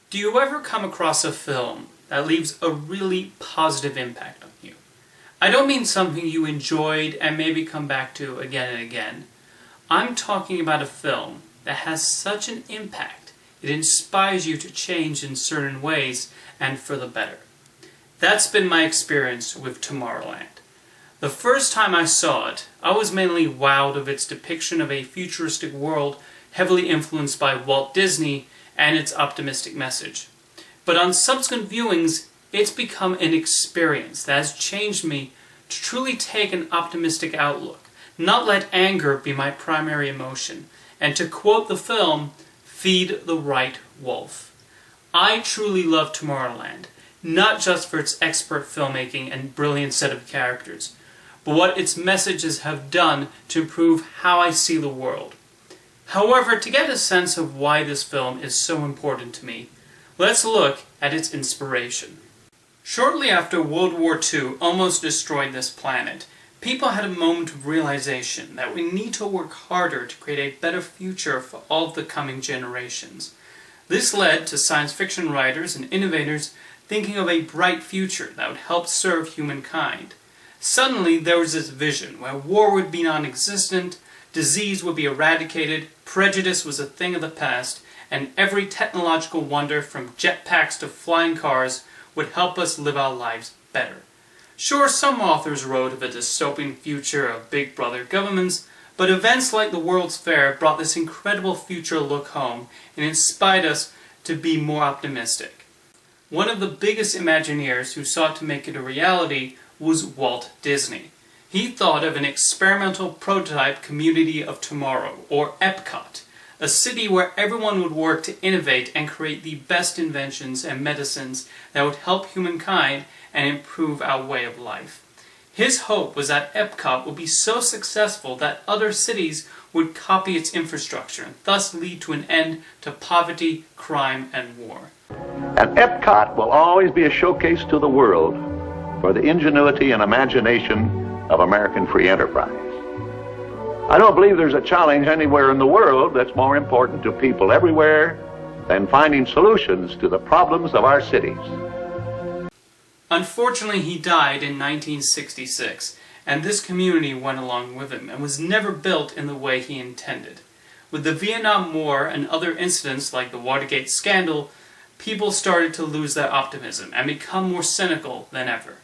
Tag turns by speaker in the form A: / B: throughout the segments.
A: Do you ever come across a film that leaves a really positive impact on you? I don't mean something you enjoyed and maybe come back to again and again. I'm talking about a film that has such an impact, it inspires you to change in certain ways and for the better. That's been my experience with Tomorrowland. The first time I saw it, I was mainly wowed of its depiction of a futuristic world heavily influenced by Walt Disney and its optimistic message. But on subsequent viewings, it's become an experience that has changed me to truly take an optimistic outlook, not let anger be my primary emotion, and to quote the film, feed the right wolf. I truly love Tomorrowland, not just for its expert filmmaking and brilliant set of characters, but what its messages have done to improve how I see the world. However, to get a sense of why this film is so important to me, let's look at its inspiration. Shortly after World War II almost destroyed this planet, people had a moment of realization that we need to work harder to create a better future for all of the coming generations. This led to science fiction writers and innovators thinking of a bright future that would help serve humankind. Suddenly there was this vision where war would be non-existent, disease would be eradicated, prejudice was a thing of the past, and every technological wonder from jetpacks to flying cars would help us live our lives better. Sure, some authors wrote of a dystopian future of big brother governments, but events like the World's Fair brought this incredible future look home and inspired us to be more optimistic. One of the biggest Imagineers who sought to make it a reality was Walt Disney. He thought of an experimental prototype community of tomorrow, or Epcot, a city where everyone would work to innovate and create the best inventions and medicines that would help humankind and improve our way of life. His hope was that Epcot would be so successful that other cities would copy its infrastructure and thus lead to an end to poverty, crime, and war.
B: And Epcot will always be a showcase to the world for the ingenuity and imagination of American free enterprise. I don't believe there's a challenge anywhere in the world that's more important to people everywhere than finding solutions to the problems of our cities.
A: Unfortunately, he died in 1966, and this community went along with him and was never built in the way he intended. With the Vietnam War and other incidents like the Watergate scandal, people started to lose their optimism and become more cynical than ever.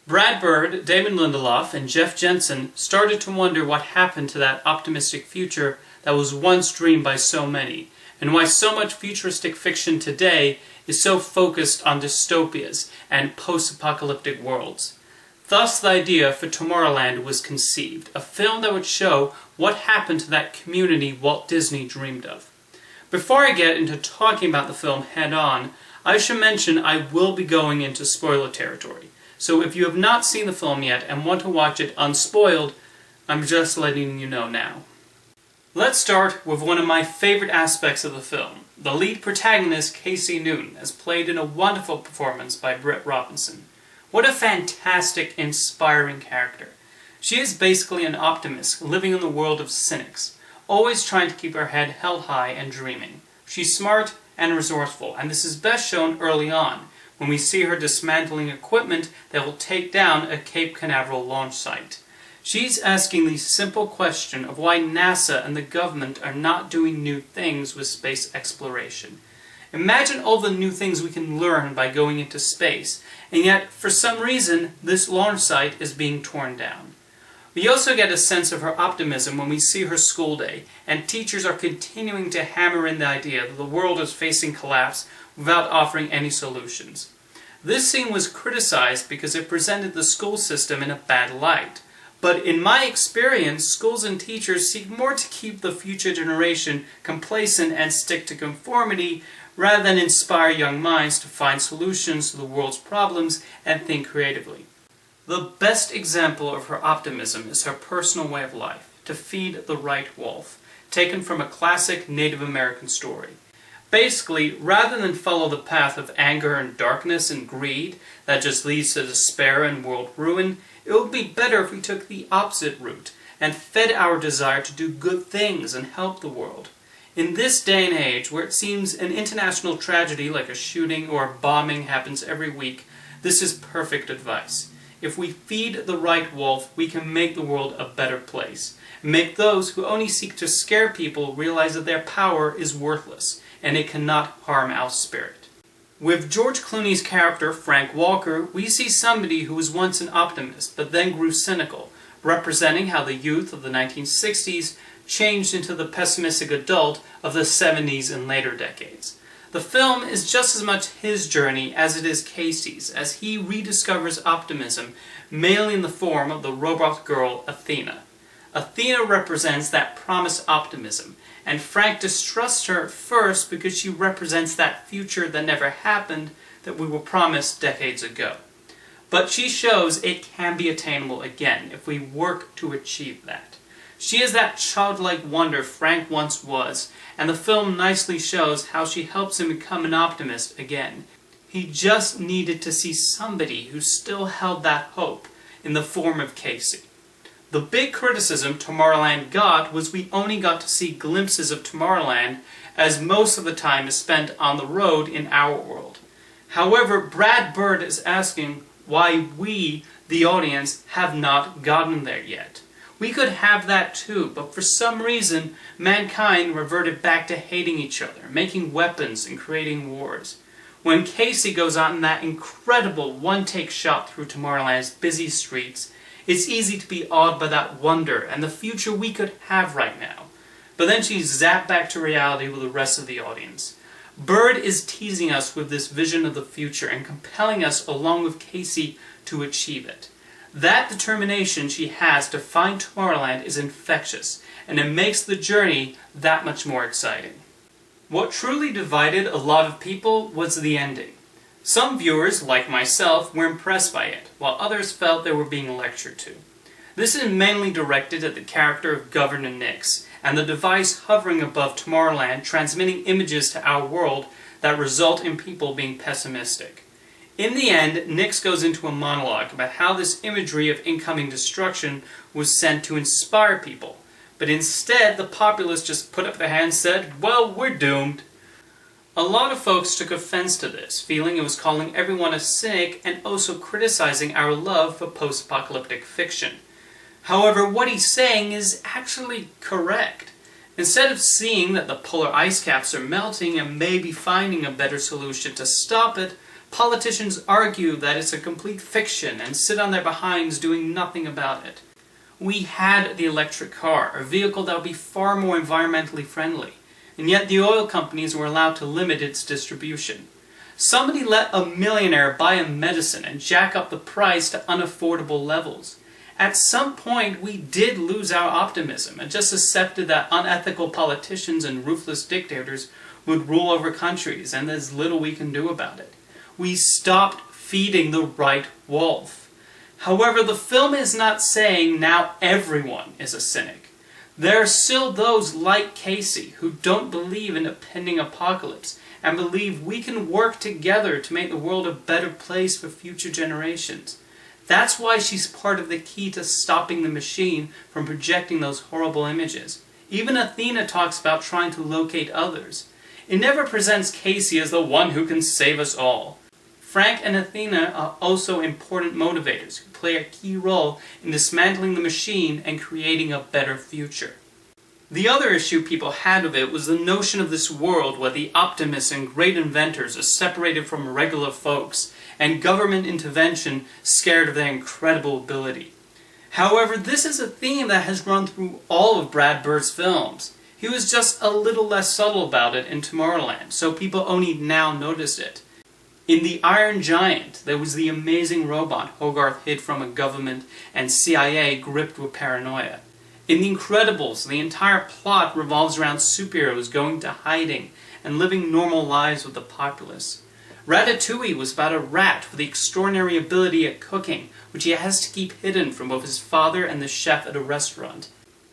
A: Brad Bird, Damon Lindelof, and Jeff Jensen started to wonder what happened to that optimistic future that was once dreamed by so many, and why so much futuristic fiction today is so focused on dystopias and post-apocalyptic worlds. Thus the idea for Tomorrowland was conceived, a film that would show what happened to that community Walt Disney dreamed of. Before I get into talking about the film head-on, I should mention I will be going into spoiler territory. So if you have not seen the film yet and want to watch it unspoiled, I'm just letting you know now. Let's start with one of my favorite aspects of the film. The lead protagonist, Casey Newton, is played in a wonderful performance by Britt Robinson. What a fantastic, inspiring character. She is basically an optimist living in the world of cynics, always trying to keep her head held high and dreaming. She's smart and resourceful, and this is best shown early on, when we see her dismantling equipment that will take down a Cape Canaveral launch site. She's asking the simple question of why NASA and the government are not doing new things with space exploration. Imagine all the new things we can learn by going into space, and yet, for some reason, this launch site is being torn down. We also get a sense of her optimism when we see her school day, and teachers are continuing to hammer in the idea that the world is facing collapse without offering any solutions. This scene was criticized because it presented the school system in a bad light. But in my experience, schools and teachers seek more to keep the future generation complacent and stick to conformity, rather than inspire young minds to find solutions to the world's problems and think creatively. The best example of her optimism is her personal way of life, to feed the right wolf, taken from a classic Native American story. Basically, rather than follow the path of anger and darkness and greed that just leads to despair and world ruin, it would be better if we took the opposite route and fed our desire to do good things and help the world. In this day and age, where it seems an international tragedy like a shooting or a bombing happens every week, this is perfect advice. If we feed the right wolf, we can make the world a better place. And make those who only seek to scare people realize that their power is worthless, and it cannot harm our spirit. With George Clooney's character, Frank Walker, we see somebody who was once an optimist, but then grew cynical, representing how the youth of the 1960s changed into the pessimistic adult of the 70s and later decades. The film is just as much his journey as it is Casey's, as he rediscovers optimism, mainly in the form of the robot girl Athena. Athena represents that promised optimism, and Frank distrusts her at first because she represents that future that never happened that we were promised decades ago. But she shows it can be attainable again if we work to achieve that. She is that childlike wonder Frank once was, and the film nicely shows how she helps him become an optimist again. He just needed to see somebody who still held that hope in the form of Casey. The big criticism Tomorrowland got was we only got to see glimpses of Tomorrowland, as most of the time is spent on the road in our world. However, Brad Bird is asking why we, the audience, have not gotten there yet. We could have that too, but for some reason, mankind reverted back to hating each other, making weapons and creating wars. When Casey goes on that incredible one-take shot through Tomorrowland's busy streets, it's easy to be awed by that wonder and the future we could have right now. But then she's zapped back to reality with the rest of the audience. Bird is teasing us with this vision of the future and compelling us along with Casey to achieve it. That determination she has to find Tomorrowland is infectious, and it makes the journey that much more exciting. What truly divided a lot of people was the ending. Some viewers, like myself, were impressed by it, while others felt they were being lectured to. This is mainly directed at the character of Governor Nix, and the device hovering above Tomorrowland transmitting images to our world that result in people being pessimistic. In the end, Nix goes into a monologue about how this imagery of incoming destruction was sent to inspire people, but instead the populace just put up their hands and said, well, we're doomed. A lot of folks took offense to this, feeling it was calling everyone a cynic and also criticizing our love for post-apocalyptic fiction. However, what he's saying is actually correct. Instead of seeing that the polar ice caps are melting and maybe finding a better solution to stop it, politicians argue that it's a complete fiction and sit on their behinds doing nothing about it. We had the electric car, a vehicle that would be far more environmentally friendly, and yet the oil companies were allowed to limit its distribution. Somebody let a millionaire buy a medicine and jack up the price to unaffordable levels. At some point, we did lose our optimism and just accepted that unethical politicians and ruthless dictators would rule over countries, and there's little we can do about it. We stopped feeding the right wolf. However, the film is not saying now everyone is a cynic. There are still those like Casey who don't believe in a pending apocalypse and believe we can work together to make the world a better place for future generations. That's why she's part of the key to stopping the machine from projecting those horrible images. Even Athena talks about trying to locate others. It never presents Casey as the one who can save us all. Frank and Athena are also important motivators who play a key role in dismantling the machine and creating a better future. The other issue people had with it was the notion of this world where the optimists and great inventors are separated from regular folks, and government intervention scared of their incredible ability. However, this is a theme that has run through all of Brad Bird's films. He was just a little less subtle about it in Tomorrowland, so people only now noticed it. In The Iron Giant, there was the amazing robot Hogarth hid from a government and CIA gripped with paranoia. In The Incredibles, the entire plot revolves around superheroes going to hiding and living normal lives with the populace. Ratatouille was about a rat with the extraordinary ability at cooking, which he has to keep hidden from both his father and the chef at a restaurant.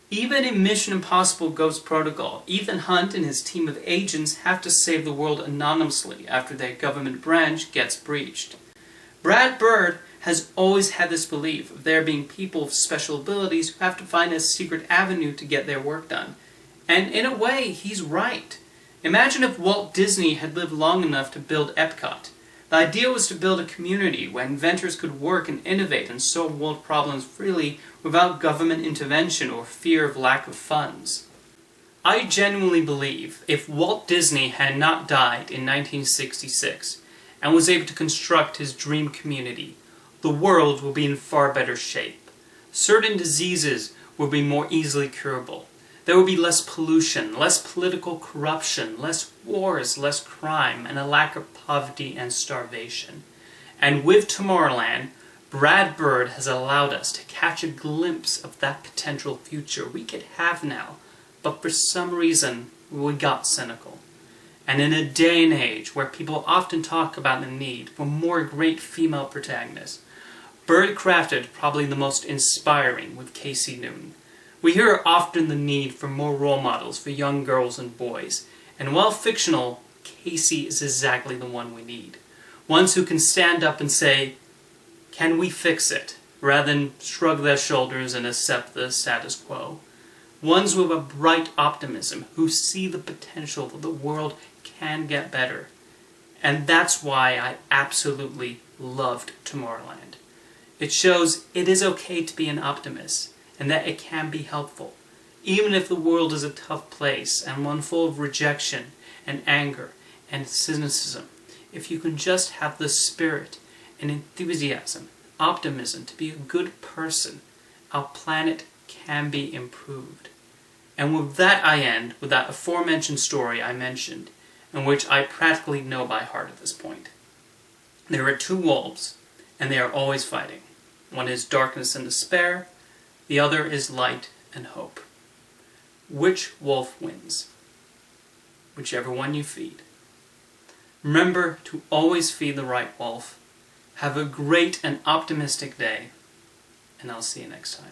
A: Even in Mission Impossible Ghost Protocol, Ethan Hunt and his team of agents have to save the world anonymously after their government branch gets breached. Brad Bird has always had this belief of there being people with special abilities who have to find a secret avenue to get their work done. And in a way, he's right. Imagine if Walt Disney had lived long enough to build Epcot. The idea was to build a community where inventors could work and innovate and solve world problems freely without government intervention or fear of lack of funds. I genuinely believe if Walt Disney had not died in 1966 and was able to construct his dream community, the world would be in far better shape. Certain diseases would be more easily curable. There would be less pollution, less political corruption, less wars, less crime, and a lack of poverty and starvation. And with Tomorrowland, Brad Bird has allowed us to catch a glimpse of that potential future we could have now, but for some reason we got cynical. And in a day and age where people often talk about the need for more great female protagonists, Bird crafted probably the most inspiring with Casey Newton. We hear often the need for more role models for young girls and boys, and while fictional, Casey is exactly the one we need. Ones who can stand up and say, "Can we fix it?" rather than shrug their shoulders and accept the status quo. Ones with a bright optimism, who see the potential that the world can get better. And that's why I absolutely loved Tomorrowland. It shows it is okay to be an optimist, and that it can be helpful, even if the world is a tough place and one full of rejection and anger and cynicism. If you can just have the spirit and enthusiasm, optimism to be a good person, our planet can be improved. And with that I end with that aforementioned story I mentioned, and which I practically know by heart at this point. There are two wolves, and they are always fighting. One is darkness and despair, the other is light and hope. Which wolf wins? Whichever one you feed. Remember to always feed the right wolf. Have a great and optimistic day, and I'll see you next time.